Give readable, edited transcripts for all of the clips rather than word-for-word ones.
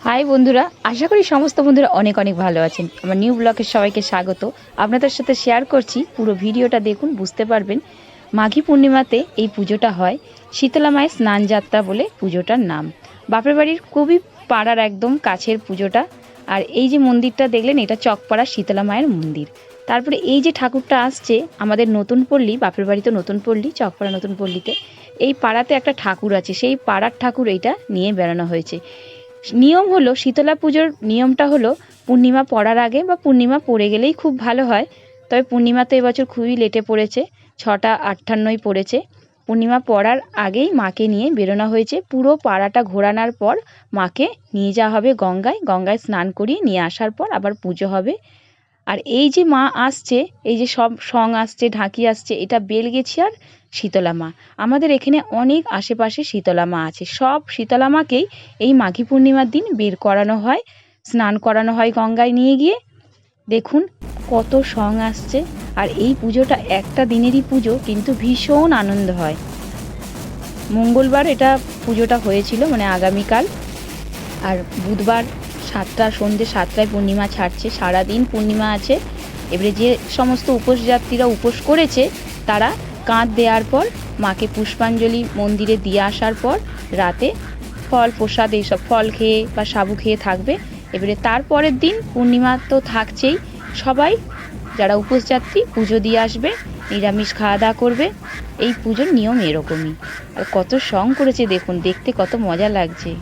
High বন্ধুরা, আশা করি সমস্ত বন্ধুরা অনেক অনেক ভালো আছেন। আমার নিউ ব্লগের সবাইকে স্বাগত। আপনাদের সাথে শেয়ার করছি, পুরো ভিডিওটা দেখুন, বুঝতে পারবেন। মাঘী পূর্ণিমাতে এই পুজোটা হয়। শীতলা মায়ের স্নান যাত্রা বলে পুজোটার নাম। বাপের বাড়ির খুবই পাড়ার একদম কাছের পুজোটা। আর এই যে মন্দিরটা দেখলেন, এটা চকপাড়া শীতলা মায়ের মন্দির। তারপরে এই যে ঠাকুরটা আসছে আমাদের নতুন পল্লী, বাপের বাড়ি তো নতুন পল্লী, চকপাড়া নতুন পল্লীতে এই পাড়াতে একটা ঠাকুর আছে, সেই পাড়ার ঠাকুর এইটা নিয়ে বেড়ানো হয়েছে। নিয়ম হলো, শীতলা পুজোর নিয়মটা হলো পূর্ণিমা পড়ার আগে বা পূর্ণিমা পড়ে গেলেই খুব ভালো হয়। তবে পূর্ণিমা তো এবছর খুবই লেটে পড়েছে, 6:58 পড়েছে। পূর্ণিমা পড়ার আগেই মাকে নিয়ে বেরোনো হয়েছে। পুরো পাড়াটা ঘোরানোর পর মাকে নিয়ে যাওয়া হবে গঙ্গায়। গঙ্গায় স্নান করিয়ে নিয়ে আসার পর আবার পুজো হবে। আর এই যে মা আসছে, এই যে সব সং আসছে, ঢাকি আসছে, এটা বেলগেছিয়ার শীতলা মা। আমাদের এখানে অনেক আশেপাশে শীতলা মা আছে। সব শীতলা মাকেই এই মাঘী পূর্ণিমার দিন বের করানো হয়, স্নান করানো হয় গঙ্গায় নিয়ে গিয়ে। দেখুন কত সং আসছে। আর এই পুজোটা একটা দিনেরই পুজো, কিন্তু ভীষণ আনন্দ হয়। মঙ্গলবার এটা পুজোটা হয়েছিল, মানে আগামীকাল। আর বুধবার সন্ধ্যে 7টায় পূর্ণিমা ছাড়ছে, সারাদিন পূর্ণিমা আছে। এবারে যে সমস্ত উপোসযাত্রীরা উপোস করেছে তারা কাঁধ দেওয়ার পর মাকে পুষ্পাঞ্জলি মন্দিরে দিয়ে আসার পর রাতে ফল প্রসাদ এইসব ফল খেয়ে বা সাবু খেয়ে থাকবে। এবারে তারপরের দিন পূর্ণিমা তো থাকছেই, সবাই যারা উপোসযাত্রী পুজো দিয়ে আসবে, নিরামিষ খাওয়া দাওয়া করবে। এই পুজোর নিয়ম এরকমই। আর কত সং করেছে দেখুন, দেখতে কত মজা লাগছে।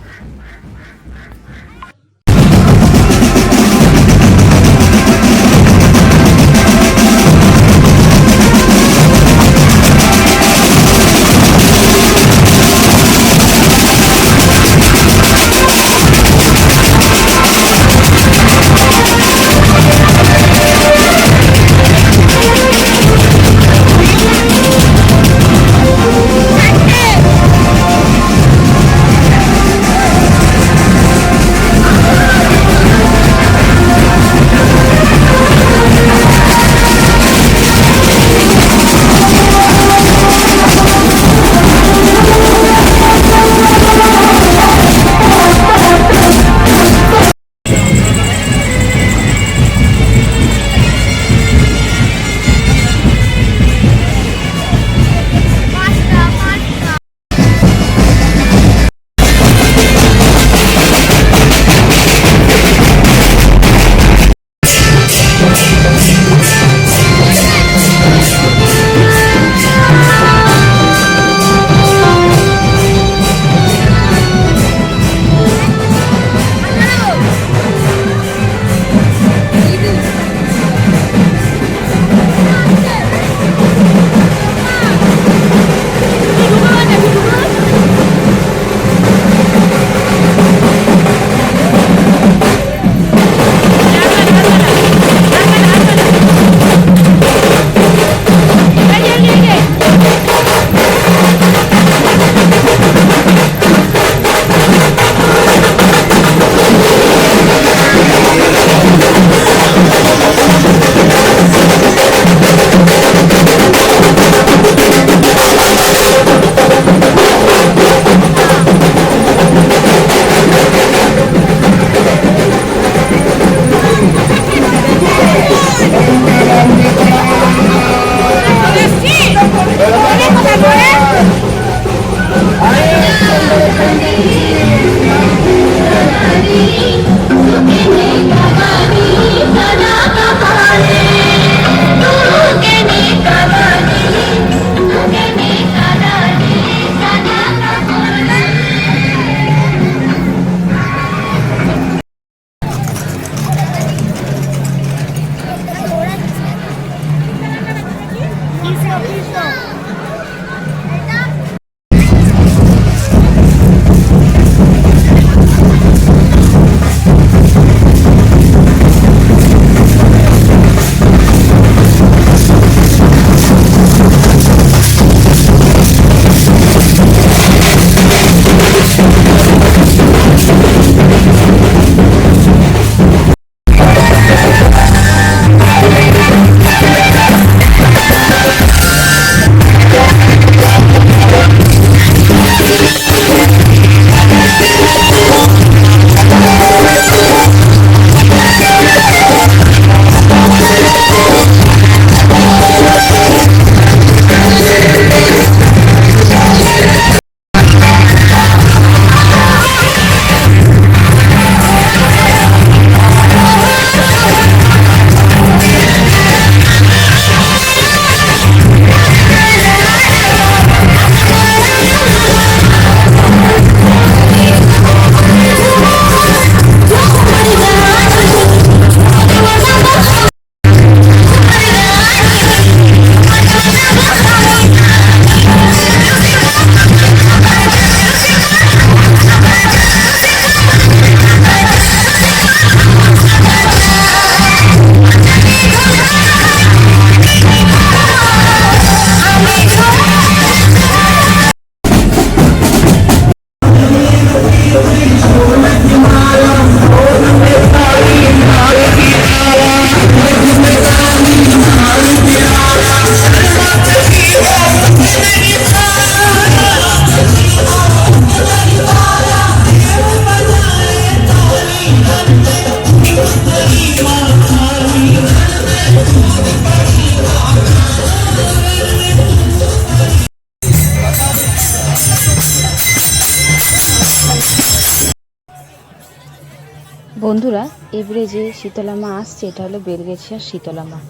বন্ধুরা, এবারে যে শীতলা মা আসছে এটা হলো বেলগেছিয়ার শীতলা মা।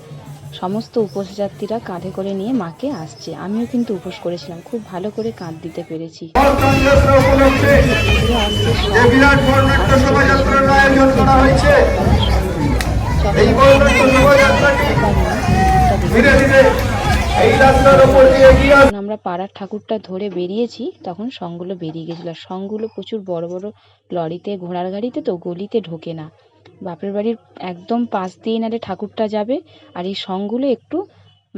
সমস্ত উপোসযাত্রীরা কাঁধে করে নিয়ে মাকে আসছে। আমিও কিন্তু উপোস করেছিলাম, খুব ভালো করে কাঁধ দিতে পেরেছি। আমরা পাড়ার ঠাকুরটা ধরে বেরিয়েছি, তখন সঙ্গগুলো বেরিয়ে গেছিল। আর সঙ্গগুলো প্রচুর বড় বড় লরিতে, ঘোড়ার গাড়িতে, তো গলিতে ঢোকে না। বাপের বাড়ির একদম পাশ দিয়ে নালে ঠাকুরটা যাবে, আর এই সঙ্গগুলো একটু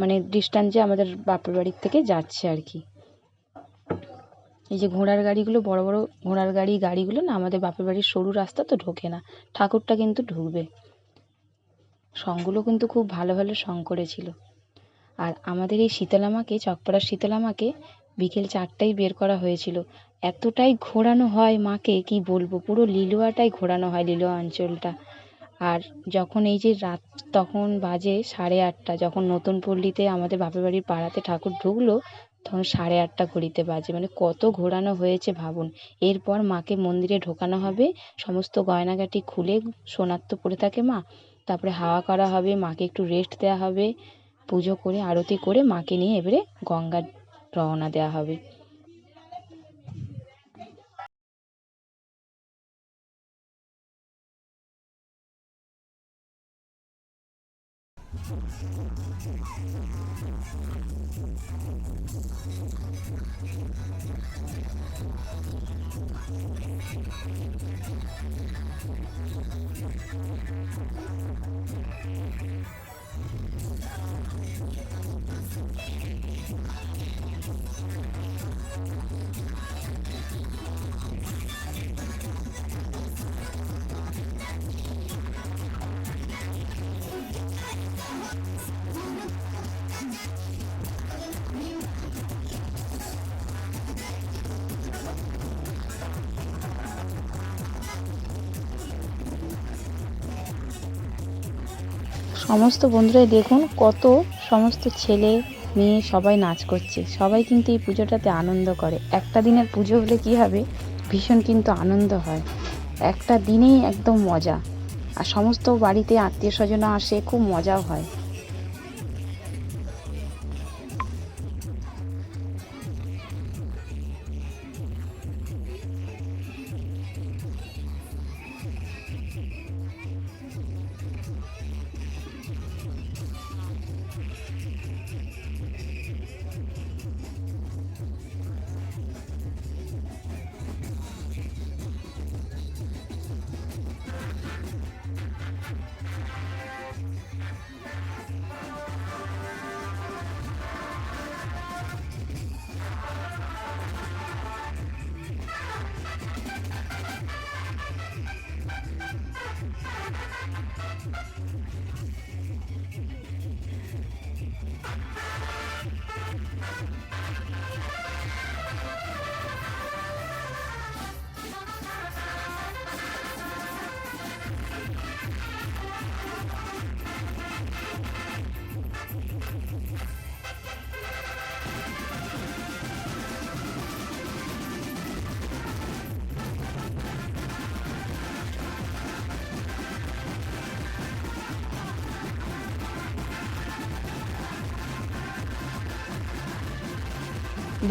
মানে ডিস্টেন্সে আমাদের বাপের বাড়ির থেকে যাচ্ছে আর কি। এই যে ঘোড়ার গাড়িগুলো, বড় বড় ঘোড়ার গাড়িগুলো না, আমাদের বাপের বাড়ির সরু রাস্তা তো ঢোকে না, ঠাকুরটা কিন্তু ঢুকবে। সঙ্গগুলো কিন্তু খুব ভালো ভালো সং করেছিল। আর আমাদের এই শীতলা মাকে, চকপাড়ার শীতলা মাকে বিকেল 4টায় বের করা হয়েছিল। এতটাই ঘোরানো হয় মাকে, কি বলবো, পুরো লিলুয়াটাই ঘোরানো হয়, লিলুয়া অঞ্চলটা। আর যখন এই যে রাত, তখন বাজে 8:30, যখন নতুন পল্লীতে আমাদের বাপের বাড়ির পাড়াতে ঠাকুর ঢুকলো, তখন 8:30 ঘড়িতে বাজে। মানে কত ঘোরানো হয়েছে ভাবুন। এরপর মাকে মন্দিরে ঢোকানো হবে, সমস্ত গয়নাগাটি খুলে, সোনার তো পরে থাকে মা, তারপরে হাওয়া করা হবে, মাকে একটু রেস্ট দেওয়া হবে, পুজো করে আরতি করে মাকে নিয়ে এবারে গঙ্গার রওনা দেওয়া হবে। সমস্ত বন্ধুরাই দেখুন, কত সমস্ত ছেলে মেয়ে সবাই নাচ করছে। সবাই কিন্তু এই পুজোটাতে আনন্দ করে। একটা দিনের পুজো হলে কি হবে, ভীষণ কিন্তু আনন্দ হয়। একটা দিনেই একদম মজা। আর সমস্ত বাড়িতে আত্মীয় স্বজনরা আসে, খুব মজাও হয়।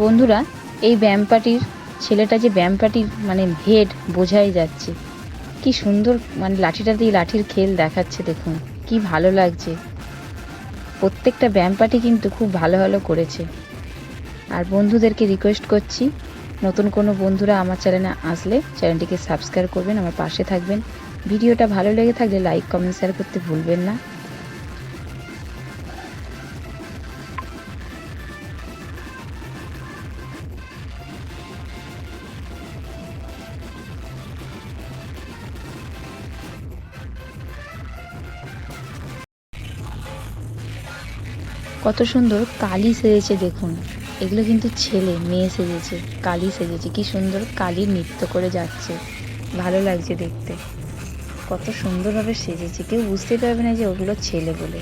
বন্ধুরা, এই ব্যায়াম পার্টির ছেলেটা, যে ব্যায়াম পার্টির মানে হেড, বোঝাই যাচ্ছে। কি সুন্দর মানে লাঠিটা দিয়ে লাঠির খেল দেখাচ্ছে, দেখুন কি ভালো লাগছে। প্রত্যেকটা ব্যায়াম পার্টি কিন্তু খুব ভালো ভালো করেছে। আর বন্ধুদেরকে রিকোয়েস্ট করছি, নতুন কোনো বন্ধুরা আমার চ্যানেলে আসলে চ্যানেলটিকে সাবস্ক্রাইব করবেন, আমার পাশে থাকবেন। ভিডিওটা ভালো লেগে থাকলে লাইক, কমেন্ট, শেয়ার করতে ভুলবেন না। কত সুন্দর কালী সেজেছে দেখুন। এগুলো কিন্তু ছেলে মেয়ে সেজেছে, কালী সেজেছে। কি সুন্দর কালী নৃত্য করে যাচ্ছে, ভালো লাগছে দেখতে। কত সুন্দরভাবে সেজেছে, কেউ বুঝতে পারবে না যে ওগুলো ছেলে বলে।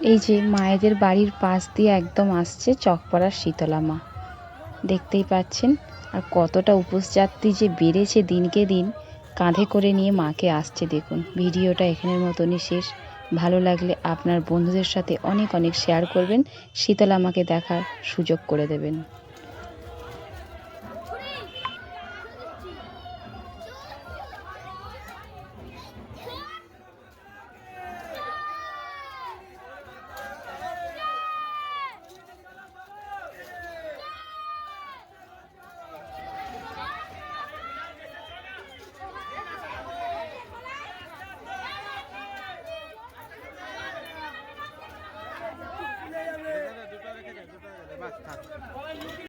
এই যে মায়েদের বাড়ির পাশ দিয়ে একদম আসছে চকপাড়ার শীতলা মা, দেখতেই পাচ্ছেন। আর কতটা উপোসযাত্রী যে বেড়েছে দিনকে দিন, কাঁধে করে নিয়ে মাকে আসছে দেখুন। ভিডিওটা এখানের মতনই শেষ। ভালো লাগলে আপনার বন্ধুদের সাথে অনেক অনেক শেয়ার করবেন, শীতলা মাকে দেখার সুযোগ করে দেবেন।